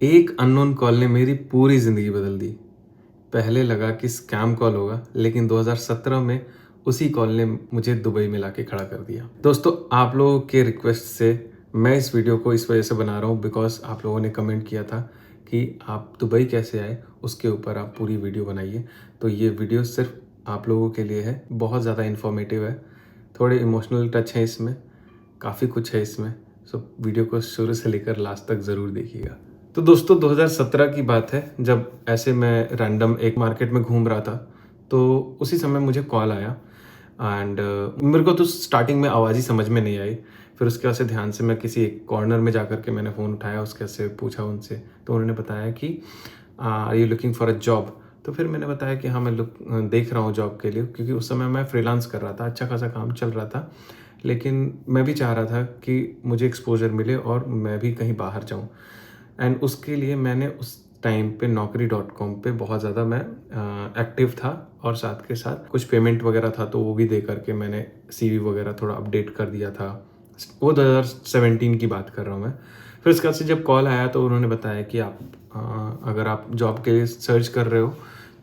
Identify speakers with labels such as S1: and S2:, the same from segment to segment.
S1: एक unknown call ने मेरी पूरी ज़िंदगी बदल दी। पहले लगा कि स्कैम कॉल होगा, लेकिन 2017 में उसी कॉल ने मुझे दुबई में लाके खड़ा कर दिया। दोस्तों, आप लोगों के रिक्वेस्ट से मैं इस वीडियो को इस वजह से बना रहा हूँ बिकॉज़ आप लोगों ने कमेंट किया था कि आप दुबई कैसे आए, उसके ऊपर आप पूरी वीडियो बनाइए। तो ये वीडियो सिर्फ आप लोगों के लिए है। बहुत ज़्यादा इन्फॉर्मेटिव है, थोड़े इमोशनल टच है इसमें, काफ़ी कुछ है इसमें। सो वीडियो को शुरू से लेकर लास्ट तक ज़रूर देखिएगा। तो दोस्तों, 2017 की बात है, जब ऐसे मैं रैंडम एक मार्केट में घूम रहा था, तो उसी समय मुझे कॉल आया एंड मेरे को तो स्टार्टिंग में आवाज़ ही समझ में नहीं आई। फिर उसके बाद से ध्यान से मैं किसी एक कॉर्नर में जा कर के मैंने फ़ोन उठाया, उसके से पूछा उनसे, तो उन्होंने बताया कि are you looking for a job. तो फिर मैंने बताया कि हाँ, मैं देख रहा हूँ जॉब के लिए, क्योंकि उस समय मैं फ्रीलांस कर रहा था, अच्छा खासा काम चल रहा था, लेकिन मैं भी चाह रहा था कि मुझे एक्सपोजर मिले और मैं भी कहीं बाहर जाऊँ। एंड उसके लिए मैंने उस टाइम पे naukri.com पे बहुत ज़्यादा मैं एक्टिव था, और साथ के साथ कुछ पेमेंट वगैरह था तो वो भी दे करके मैंने सीवी वगैरह थोड़ा अपडेट कर दिया था। वो 2017 की बात कर रहा हूँ मैं। फिर उसके बाद से जब कॉल आया तो उन्होंने बताया कि आप अगर आप जॉब के लिए सर्च कर रहे हो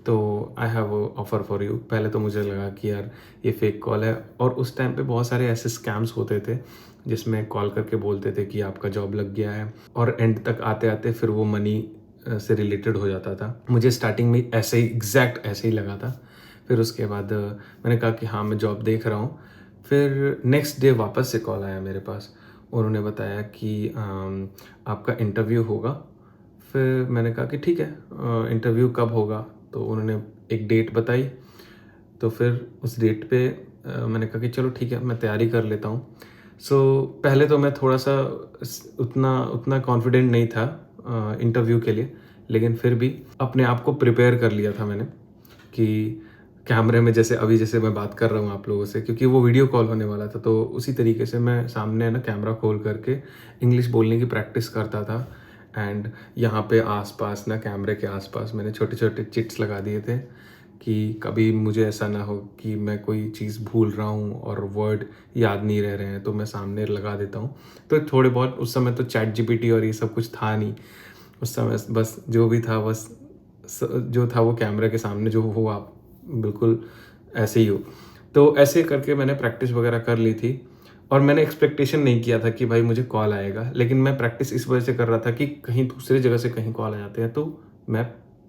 S1: तो I have offer for you. पहले तो मुझे लगा कि यार ये फेक कॉल है, और उस टाइम पे बहुत सारे ऐसे स्कैम्स होते थे जिसमें कॉल करके बोलते थे कि आपका जॉब लग गया है, और एंड तक आते आते फिर वो मनी से रिलेटेड हो जाता था। मुझे स्टार्टिंग में ऐसे ही एग्जैक्ट ऐसे ही लगा था। फिर उसके बाद मैंने कहा कि हाँ, मैं जॉब देख रहा हूँ। फिर नेक्स्ट डे वापस से कॉल आया मेरे पास। उन्होंने बताया कि आपका इंटरव्यू होगा। फिर मैंने कहा कि ठीक है, इंटरव्यू कब होगा? तो उन्होंने एक डेट बताई। तो फिर उस डेट पे मैंने कहा कि चलो ठीक है, मैं तैयारी कर लेता हूँ। पहले तो मैं थोड़ा-सा उतना उतना कॉन्फिडेंट नहीं था इंटरव्यू के लिए, लेकिन फिर भी अपने आप को प्रिपेयर कर लिया था मैंने कि कैमरे में जैसे मैं बात कर रहा हूँ आप लोगों से, क्योंकि वो वीडियो कॉल होने वाला था, तो उसी तरीके से मैं सामने ना कैमरा खोल करके इंग्लिश बोलने की प्रैक्टिस करता था। एंड यहाँ पे आस-पास ना, कैमरे के आस-पास मैंने छोटे-छोटे चिट्स लगा दिए थे कि कभी मुझे ऐसा ना हो कि मैं कोई चीज़ भूल रहा हूँ और वर्ड याद नहीं रह रहे हैं, तो मैं सामने लगा देता हूँ। तो थोड़े बहुत, उस समय तो चैट जीपीटी और ये सब कुछ था नहीं। उस समय बस जो भी था, बस जो था वो कैमरे के सामने जो हो, आप बिल्कुल ऐसे ही हो। तो ऐसे करके मैंने प्रैक्टिस वगैरह कर ली थी, और मैंने एक्सपेक्टेशन नहीं किया था कि भाई मुझे कॉल आएगा, लेकिन मैं प्रैक्टिस इस वजह से कर रहा था कि कहीं दूसरी जगह से कहीं कॉल आ जाते हैं तो मैं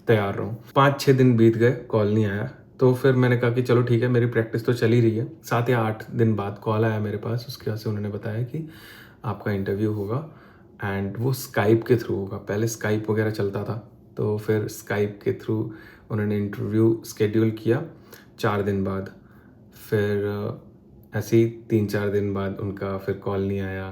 S1: तैयार रहूँ। 5-6 दिन बीत गए, कॉल नहीं आया। तो फिर मैंने कहा कि चलो ठीक है, मेरी प्रैक्टिस तो चल ही रही है। 7 या 8 दिन बाद कॉल आया मेरे पास। उसके बाद से उन्होंने बताया कि आपका इंटरव्यू होगा, एंड वो स्काइप के थ्रू होगा। पहले स्काइप वगैरह चलता था, तो फिर स्काइप के थ्रू उन्होंने इंटरव्यू शेड्यूल किया 4 दिन बाद। फिर ऐसे ही 3-4 दिन बाद उनका फिर कॉल नहीं आया।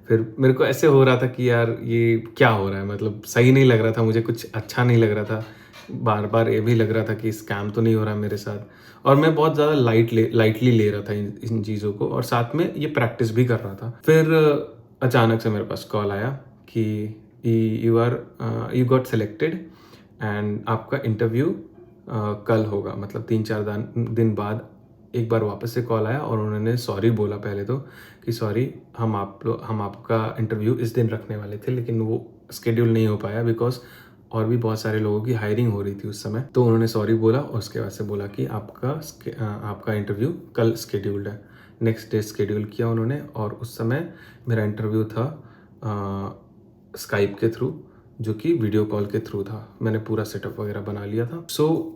S1: फिर मेरे को ऐसे हो रहा था कि यार ये क्या हो रहा है, मतलब सही नहीं लग रहा था मुझे, कुछ अच्छा नहीं लग रहा था। बार-बार ये भी लग रहा था कि स्कैम तो नहीं हो रहा है मेरे साथ, और मैं बहुत ज़्यादा लाइटली ले रहा था इन चीज़ों को, और साथ में ये प्रैक्टिस भी कर रहा था। फिर अचानक से मेरे पास कॉल आया कि यू गॉट सेलेक्टेड एंड आपका इंटरव्यू कल होगा। मतलब 3-4 दिन बाद एक बार वापस से कॉल आया, और उन्होंने सॉरी बोला पहले तो कि सॉरी, हम आपका इंटरव्यू इस दिन रखने वाले थे, लेकिन वो शेड्यूल नहीं हो पाया बिकॉज़ और भी बहुत सारे लोगों की हायरिंग हो रही थी उस समय। तो उन्होंने सॉरी बोला, और उसके बाद से बोला कि आपका इंटरव्यू कल शेड्यूल्ड है। नेक्स्ट डे शेड्यूल किया उन्होंने, और उस समय मेरा इंटरव्यू था स्काइप के थ्रू, जो कि वीडियो कॉल के थ्रू था। मैंने पूरा सेटअप वगैरह बना लिया था।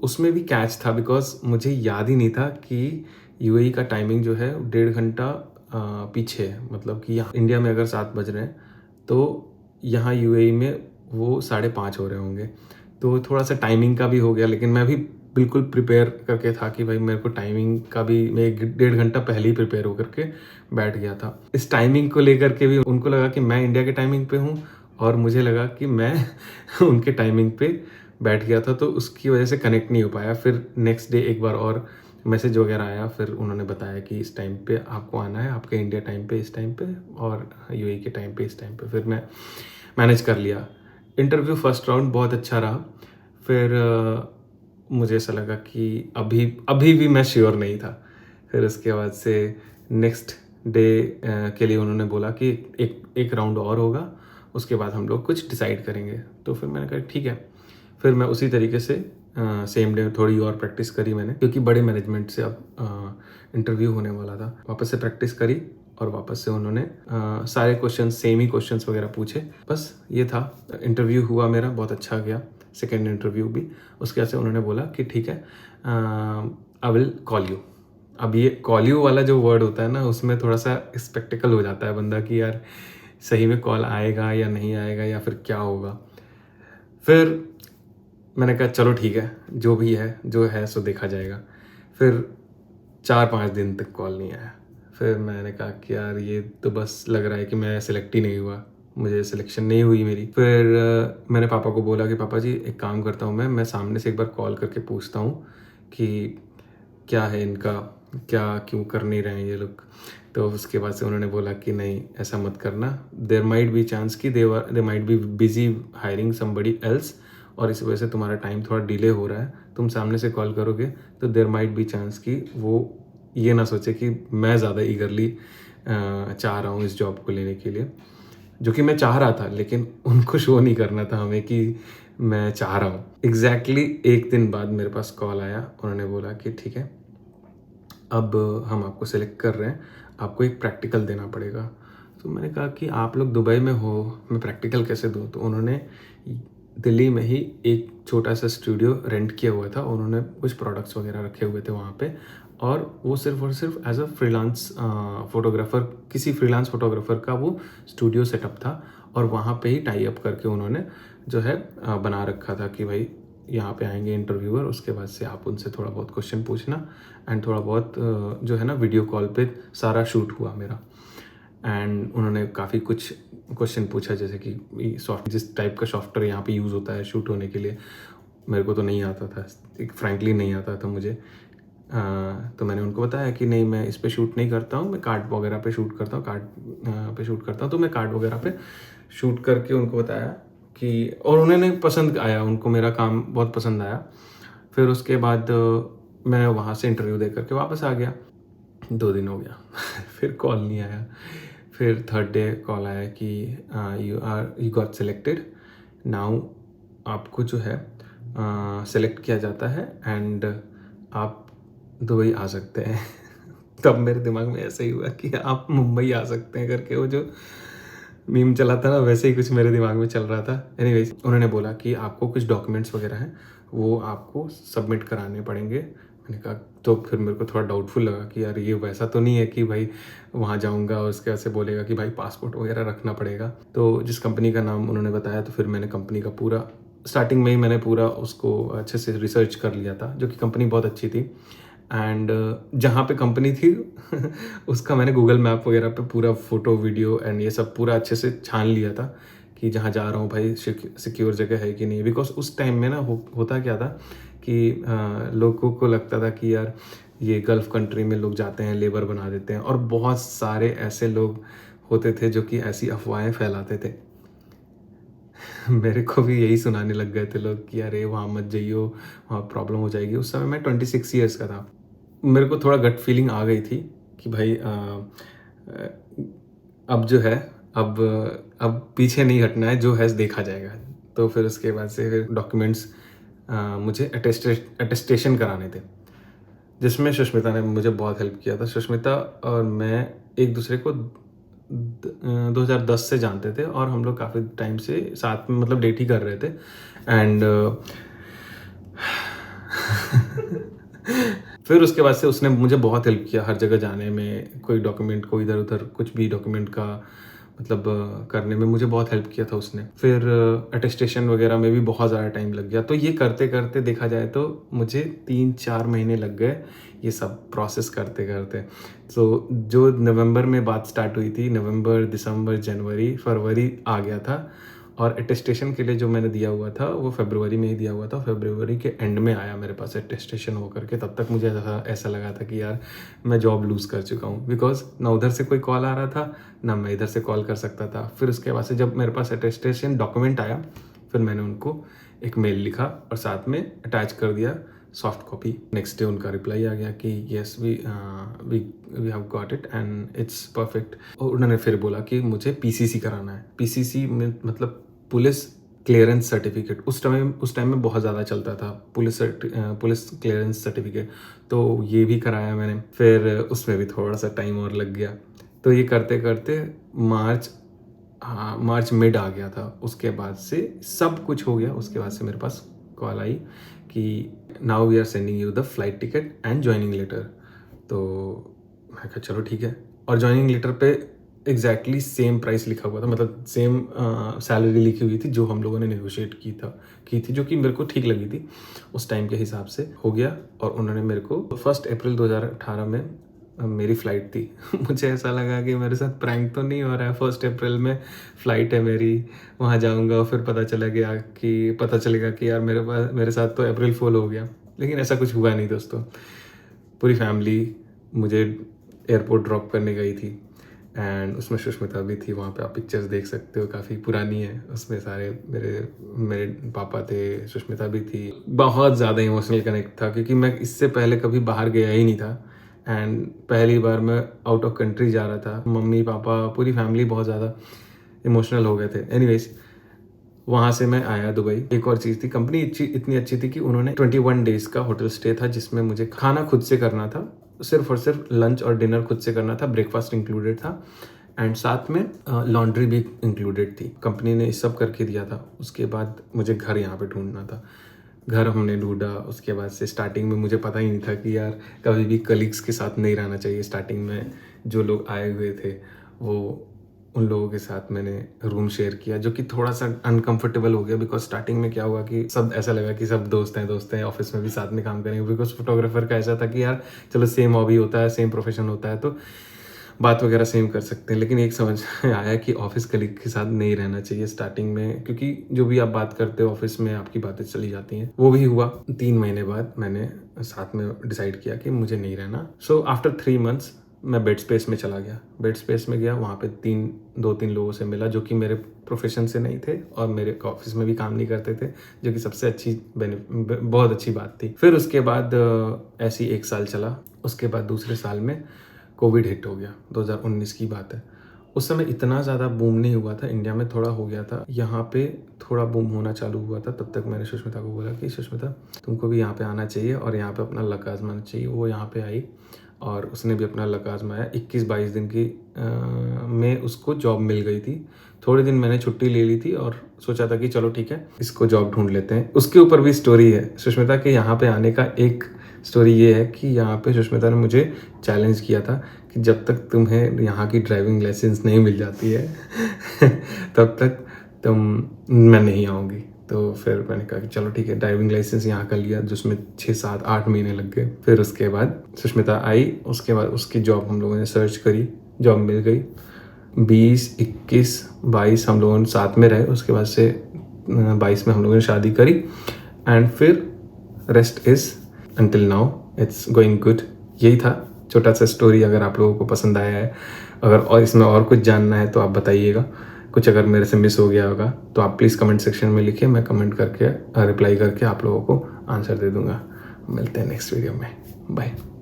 S1: उसमें भी कैच था बिकॉज़ मुझे याद ही नहीं था कि यूएई का टाइमिंग जो है 1.5 घंटा पीछे है। मतलब कि यहाँ इंडिया में अगर 7 बज रहे हैं, तो यहाँ यूएई में वो 5:30 हो रहे होंगे। तो थोड़ा-सा टाइमिंग का भी हो गया, लेकिन मैं भी बिल्कुल प्रिपेयर करके था कि भाई मेरे को टाइमिंग का भी, मैं 1 घंटा पहले ही प्रिपेयर होकर के बैठ गया था। इस टाइमिंग को लेकर के भी उनको लगा कि मैं इंडिया के टाइमिंग पे हूँ, और मुझे लगा कि मैं उनके टाइमिंग पे बैठ गया था, तो उसकी वजह से कनेक्ट नहीं हो पाया। फिर नेक्स्ट डे एक बार और मैसेज वगैरह आया, फिर उन्होंने बताया कि इस टाइम पे आपको आना है, आपके इंडिया टाइम पे इस टाइम पे, और यूएई के टाइम पे इस टाइम पे। फिर मैं मैनेज कर लिया। इंटरव्यू फर्स्ट राउंड बहुत अच्छा रहा। फिर मुझे ऐसा लगा कि अभी भी मैं श्योर नहीं था। फिर उसके बाद से नेक्स्ट डे के लिए उन्होंने बोला कि एक राउंड और होगा, उसके बाद हम लोग कुछ डिसाइड करेंगे। तो फिर मैंने कहा ठीक है। फिर मैं उसी तरीके से सेम डे थोड़ी और प्रैक्टिस करी मैंने, क्योंकि बड़े मैनेजमेंट से अब इंटरव्यू होने वाला था। वापस से प्रैक्टिस करी और वापस से उन्होंने सारे क्वेश्चन सेम ही क्वेश्चंस वगैरह पूछे। बस ये था, इंटरव्यू हुआ मेरा, बहुत अच्छा गया, सेकेंड इंटरव्यू भी। उसके बाद से उन्होंने बोला कि ठीक है, आई विल कॉल यू। अब ये कॉल यू वाला जो वर्ड होता है ना, उसमें थोड़ा सा स्पेक्टिकल हो जाता है बंदा कि यार सही में कॉल आएगा या नहीं आएगा या फिर क्या होगा। फिर मैंने कहा चलो ठीक है, जो भी है जो है सो देखा जाएगा। फिर 4-5 दिन तक कॉल नहीं आया। फिर मैंने कहा कि यार ये तो बस लग रहा है कि मैं सिलेक्ट ही नहीं हुआ, मुझे सिलेक्शन नहीं हुई मेरी। फिर मैंने पापा को बोला कि पापा जी एक काम करता हूँ, मैं सामने से एक बार कॉल करके पूछता हूँ कि क्या है इनका, क्या क्यों कर नहीं रहे हैं ये लोग। तो उसके बाद से उन्होंने बोला कि नहीं ऐसा मत करना, देयर माइट बी चांस कि they might be busy hiring somebody else, और इस वजह से तुम्हारा टाइम थोड़ा डिले हो रहा है। तुम सामने से कॉल करोगे तो देयर माइट बी चांस कि वो ये ना सोचे कि मैं ज़्यादा ईगरली चाह रहा हूँ इस जॉब को लेने के लिए, जो कि मैं चाह रहा था, लेकिन उनको शो नहीं करना था हमें कि मैं चाह रहा हूँ। एग्जैक्टली एक दिन बाद मेरे पास कॉल आया, उन्होंने बोला कि ठीक है अब हम आपको सेलेक्ट कर रहे हैं, आपको एक प्रैक्टिकल देना पड़ेगा। तो मैंने कहा कि आप लोग दुबई में हो, मैं प्रैक्टिकल कैसे दूँ। तो उन्होंने दिल्ली में ही एक छोटा सा स्टूडियो रेंट किया हुआ था, उन्होंने कुछ प्रोडक्ट्स वगैरह रखे हुए थे वहाँ पे, और वो सिर्फ और सिर्फ एज अ फ्रीलांस फोटोग्राफर, किसी फ्रीलांस फोटोग्राफर का वो स्टूडियो सेटअप था, और वहाँ पे ही टाई अप करके उन्होंने जो है बना रखा था कि भाई यहाँ पे आएंगे इंटरव्यूअर, उसके बाद से आप उनसे थोड़ा बहुत क्वेश्चन पूछना, एंड थोड़ा बहुत जो है ना वीडियो कॉल पे सारा शूट हुआ मेरा। एंड उन्होंने काफ़ी कुछ क्वेश्चन पूछा, जैसे कि जिस टाइप का सॉफ्टवेयर यहाँ पे यूज़ होता है शूट होने के लिए, मेरे को तो नहीं आता था, फ्रैंकली नहीं आता था मुझे। तो मैंने उनको बताया कि नहीं मैं इस पे शूट नहीं करता हूँ, मैं कार्ड वगैरह पे शूट करता हूँ, कार्ड पे शूट करता हूँ। तो मैं कार्ड वगैरह पे शूट करके उनको बताया कि, और उन्होंने पसंद आया, उनको मेरा काम बहुत पसंद आया। फिर उसके बाद मैं वहाँ से इंटरव्यू दे करके वापस आ गया। 2 दिन हो गया फिर कॉल नहीं आया। फिर थर्ड डे कॉल आया कि यू गॉट सेलेक्टेड नाउ, आपको जो है सेलेक्ट किया जाता है एंड आप दुबई आ सकते हैं तब मेरे दिमाग में ऐसा ही हुआ कि आप मुंबई आ सकते हैं करके, वो जो मीम चला था ना वैसे ही कुछ मेरे दिमाग में चल रहा था। एनीवेज उन्होंने बोला कि आपको कुछ डॉक्यूमेंट्स वगैरह हैं वो आपको सबमिट कराने पड़ेंगे। मैंने कहा, तो फिर मेरे को थोड़ा डाउटफुल लगा कि यार ये वैसा तो नहीं है कि भाई वहाँ जाऊँगा और उसके बाद से बोलेगा कि भाई पासपोर्ट वगैरह रखना पड़ेगा। तो जिस कंपनी का नाम उन्होंने बताया, तो फिर मैंने कंपनी का पूरा स्टार्टिंग में ही मैंने पूरा उसको अच्छे से रिसर्च कर लिया था, जो कि कंपनी बहुत अच्छी थी। एंड जहाँ पे कंपनी थी उसका मैंने गूगल मैप वगैरह पे पूरा फ़ोटो वीडियो एंड ये सब पूरा अच्छे से छान लिया था कि जहाँ जा रहा हूँ भाई सिक्योर जगह है कि नहीं। बिकॉज उस टाइम में ना होता क्या था कि लोगों को लगता था कि यार ये गल्फ़ कंट्री में लोग जाते हैं, लेबर बना देते हैं, और बहुत सारे ऐसे लोग होते थे जो कि ऐसी अफवाहें फैलाते थे मेरे को भी यही सुनाने लग गए थे लोग कि अरे वहाँ मत जाइयो, वहाँ प्रॉब्लम हो जाएगी। उस समय मैं 26 ईयर्स का था। मेरे को थोड़ा गट फीलिंग आ गई थी कि भाई अब जो है अब पीछे नहीं हटना है, जो है देखा जाएगा। तो फिर उसके बाद से फिर डॉक्यूमेंट्स मुझे अटेस्टेशन कराने थे, जिसमें सुष्मिता ने मुझे बहुत हेल्प किया था। सुष्मिता और मैं एक दूसरे को 2010 से जानते थे, और हम लोग काफ़ी टाइम से साथ में मतलब डेट ही कर रहे थे। एंड फिर उसके बाद से उसने मुझे बहुत हेल्प किया हर जगह जाने में, कोई डॉक्यूमेंट को इधर उधर कुछ भी डॉक्यूमेंट का मतलब करने में मुझे बहुत हेल्प किया था उसने। फिर अटेस्टेशन वगैरह में भी बहुत ज़्यादा टाइम लग गया। तो ये करते करते देखा जाए तो मुझे 3-4 महीने लग गए ये सब प्रोसेस करते करते। तो जो नवंबर में बात स्टार्ट हुई थी, नवंबर, दिसंबर, जनवरी, फरवरी आ गया था, और अटेस्टेशन के लिए जो मैंने दिया हुआ था वो फरवरी में ही दिया हुआ था। फरवरी के एंड में आया मेरे पास अटेस्टेशन होकर के। तब तक मुझे ऐसा लगा था कि यार मैं जॉब लूज़ कर चुका हूँ, बिकॉज ना उधर से कोई कॉल आ रहा था ना मैं इधर से कॉल कर सकता था। फिर उसके बाद से जब मेरे पास अटेस्टेशन डॉक्यूमेंट आया, फिर मैंने उनको एक मेल लिखा और साथ में अटैच कर दिया सॉफ्ट कॉपी। नेक्स्ट डे उनका रिप्लाई आ गया कि yes we have got it and it's perfect. और उन्होंने फिर बोला कि मुझे पीसीसी कराना है। पीसीसी में मतलब पुलिस क्लियरेंस सर्टिफिकेट उस टाइम में बहुत ज़्यादा चलता था, पुलिस क्लियरेंस सर्टिफिकेट। तो ये भी कराया मैंने। फिर उसमें भी थोड़ा सा टाइम और लग गया। तो ये करते करते मार्च मिड आ गया था। उसके बाद से सब कुछ हो गया। उसके बाद से मेरे पास कॉल आई कि now we are sending you the flight ticket and joining letter. तो मैं कहा चलो ठीक है। और ज्वाइनिंग लेटर पे एग्जैक्टली सेम प्राइस लिखा हुआ था, मतलब सेम सैलरी लिखी हुई थी जो हम लोगों ने नेगोशिएट की थी, जो कि मेरे को ठीक लगी थी उस टाइम के हिसाब से। हो गया और उन्होंने मेरे को 1 अप्रैल 2018 में मेरी फ़्लाइट थी। मुझे ऐसा लगा कि मेरे साथ प्रैंक तो नहीं हो रहा है। 1 अप्रैल में फ़्लाइट है मेरी, वहाँ जाऊँगा और फिर पता चलेगा कि यार मेरे साथ तो अप्रैल फूल हो गया। लेकिन ऐसा कुछ हुआ नहीं दोस्तों। पूरी फैमिली मुझे एयरपोर्ट ड्रॉप करने गई थी एंड उसमें सुष्मिता भी थी। वहाँ पे आप पिक्चर्स देख सकते हो, काफ़ी पुरानी है। उसमें सारे मेरे पापा थे, सुष्मिता भी थी। बहुत ज़्यादा इमोशनल कनेक्ट था क्योंकि मैं इससे पहले कभी बाहर गया ही नहीं था एंड पहली बार मैं आउट ऑफ कंट्री जा रहा था। मम्मी पापा पूरी फैमिली बहुत ज़्यादा इमोशनल हो गए थे। एनीवेज वहाँ से मैं आया दुबई। एक और चीज़ थी, कंपनी इतनी अच्छी थी कि उन्होंने 21 डेज़ का होटल स्टे था जिसमें मुझे खाना खुद से करना था, सिर्फ और सिर्फ लंच और डिनर खुद से करना था, ब्रेकफास्ट इंक्लूडेड था एंड साथ में लॉन्ड्री भी इंक्लूडेड थी। कंपनी ने इस सब करके दिया था। उसके बाद मुझे घर यहाँ पे ढूंढना था। घर हमने ढूंढा। उसके बाद से स्टार्टिंग में मुझे पता ही नहीं था कि यार कभी भी कलीग्स के साथ नहीं रहना चाहिए। स्टार्टिंग में जो लोग आए हुए थे वो उन लोगों के साथ मैंने रूम शेयर किया, जो कि थोड़ा सा अनकंफर्टेबल हो गया। बिकॉज स्टार्टिंग में क्या हुआ कि सब ऐसा लगा कि सब दोस्त हैं, ऑफिस में भी साथ में काम करेंगे। बिकॉज फोटोग्राफर का ऐसा था कि यार चलो सेम हॉबी होता है, सेम प्रोफेशन होता है, तो बात वगैरह सेम कर सकते हैं। लेकिन एक समझ आया कि ऑफिस कलीग के साथ नहीं रहना चाहिए स्टार्टिंग में, क्योंकि जो भी आप बात करते हो ऑफिस में आपकी बातें चली जाती हैं। वो भी हुआ। 3 महीने बाद मैंने साथ में डिसाइड किया कि मुझे नहीं रहना। सो आफ्टर 3 मंथ्स मैं बेड स्पेस में चला गया। बेड स्पेस में गया, वहाँ पे 2-3 लोगों से मिला जो कि मेरे प्रोफेशन से नहीं थे और मेरे ऑफिस में भी काम नहीं करते थे, जो कि सबसे बहुत अच्छी बात थी। फिर उसके बाद ऐसी 1 साल चला। उसके बाद दूसरे साल में कोविड हिट हो गया। 2019 की बात है। उस समय इतना ज़्यादा बूम नहीं हुआ था, इंडिया में थोड़ा हो गया था, यहाँ पे थोड़ा बूम होना चालू हुआ था। तब तक मैंने सुष्मिता को बोला कि सुष्मिता तुमको भी यहाँ पे आना चाहिए और यहाँ पे अपना लक आजमाना चाहिए। वो यहाँ पे आई और उसने भी अपना लक आजमाया। 21-22 दिन की में उसको जॉब मिल गई थी। थोड़े दिन मैंने छुट्टी ले ली थी और सोचा था कि चलो ठीक है, इसको जॉब ढूंढ लेते हैं। उसके ऊपर भी स्टोरी है सुष्मिता के यहाँ पे आने का। एक स्टोरी ये है कि यहाँ पे सुष्मिता ने मुझे चैलेंज किया था कि जब तक तुम्हें यहाँ की ड्राइविंग लाइसेंस नहीं मिल जाती है तब तक मैं नहीं आऊँगी। तो फिर मैंने कहा कि चलो ठीक है, ड्राइविंग लाइसेंस यहाँ का लिया, जिसमें 6-7-8 महीने लग गए। फिर उसके बाद सुष्मिता आई। उसके बाद उसकी जॉब हम लोगों ने सर्च करी, जॉब मिल गई। 20, 21, 22 हम लोगों ने साथ में रहे। उसके बाद से 22 में हम लोगों ने शादी करी एंड फिर rest is until now it's going good। यही था छोटा सा स्टोरी। अगर आप लोगों को पसंद आया है, अगर और इसमें और कुछ जानना है तो आप बताइएगा। कुछ अगर मेरे से मिस हो गया होगा तो आप प्लीज़ कमेंट सेक्शन में लिखिए, मैं कमेंट करके रिप्लाई करके आप लोगों को आंसर दे दूंगा। मिलते हैं नेक्स्ट वीडियो में। बाय।